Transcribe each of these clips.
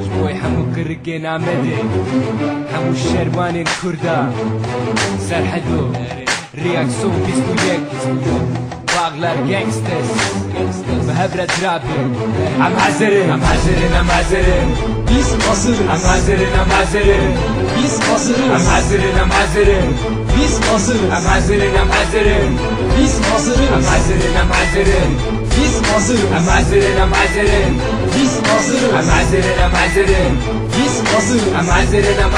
شبوي حمو قرقين عمدي حمو الشرواني الكردا سرحدو رياكسون بيسكو يك باغلر جانجسترز بهبرة رابي عم حزرين Biz hazırız. عم حزرين Biz hazırız. عم حزرين Biz hazırız. عم حزرين Biz hazırız. عم حزرين Biz hazırız. عم حزرين Biz hazırız. عم حزرين Biz hazırız. عم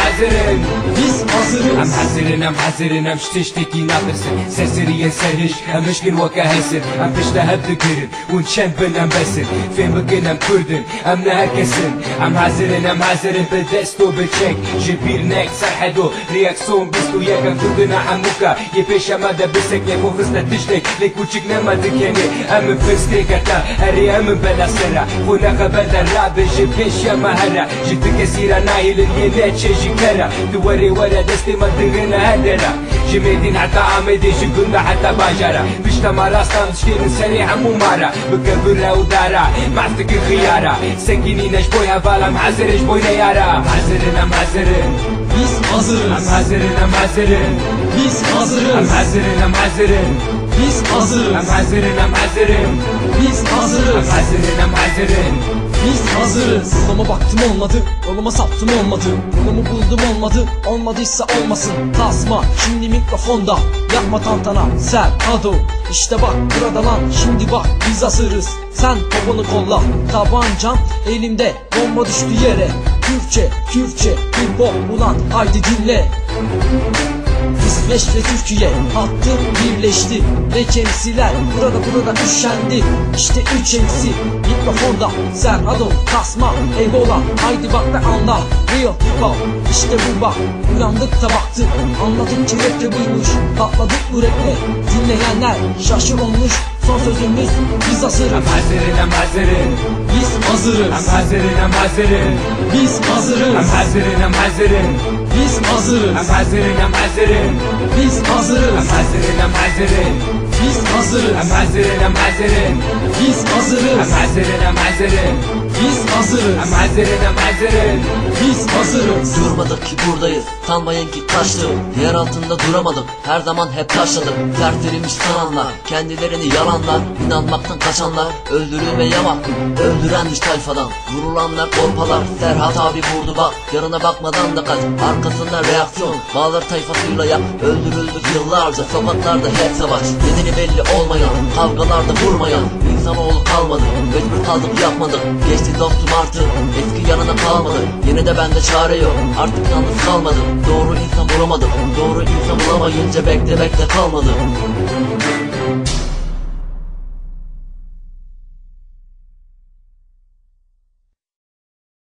حزرين Biz hazırız. عم حزرين مش تشتكي ناقصن سرسريا سرش مشكل وكهسر عم تشتهب ذكرن ونشن بن بسر فين بكن كردن امنا هكسن عم حزرين بدستو بتشك جبير نك سرحدو رياكسون بستو يكن كردنا حموكا يبيش مادا بسك يكو فزنا تشتك ليك وچك نما دكني ام فستي كتا هري ام بلا سرا خونا قبل الراب جبيش يا مهرا جت كثيرا نايل الينات شجي كرا دوري ورا دستي ما دغنا هدرا جميدين حتى عمدي شكلنا حتى باجرا بشتا مراستا تشكين سريعا ممارا بكبرة ودارا معفتك الخيارة سكينين شبوي هفالا محزر شبوي نيارا محزرين Biz hazırız. محزرين Biz hazırız. محزرين Biz hazırız. محزرين Biz hazırız. محزرين Biz hazırız. Yoluma baktım olmadı, yoluma saptım olmadı, yolumu buldum olmadı, olmadıysa olmasın. Tasma şimdi mikrofonda, yapma tantana, sen hado. İşte bak burada lan, şimdi bak biz hazırız. Sen topunu kolla, tabancan elimde, bomba düştü yere. Kürtçe, bir bok ulan, haydi dinle. İsveç ve Türkiye hattı birleşti ve KMC'ler burada üşendi. İşte 3 MC mikrofonda Serhado, Tasma, Egola. Haydi bak ve anla Real Hip Hop. İşte bu bak, uyandık da baktık, anladıkça rapte buymuş, patladık bu raple. Dinleyenler şaşır olmuş. Son sözümüz biz hazırız. محزرين Biz hazırız. محزرين Biz hazırız. محزرين Biz hazırız. محزرين Biz hazırız. محزرين Biz hazırız. محزرين Biz hazırız. محزرين Biz hazırız. محزرين Biz hazırız. Durmadık ki buradayız, sanmayın ki kaçtık. Yer altında duramadık, her zaman hep taşladık. Tertlerilmiş sananlar, kendilerini yalanlar, inanmaktan kaçanlar, öldürülmeye mahkum, öldürenmiş tayfadan. Vurulanlar korpalar, Serhat abi vurdu bak, yarına bakmadan da kaç. Arkasında reaksiyon, bağlar tayfasıyla yak. Öldürüldük yıllarca, sokaklarda hep savaş. Nedeni belli olmayan, kavgalarda vurmayan insanoğlu kalmadı, mecbur kaldık yapmadık. Geçti dostum artık, eski yanına kalmadı. Yine de bende çare yok, artık yalnız kalmadım. Doğru insan bulamadım, doğru insan bulamayınca bekle kalmadım.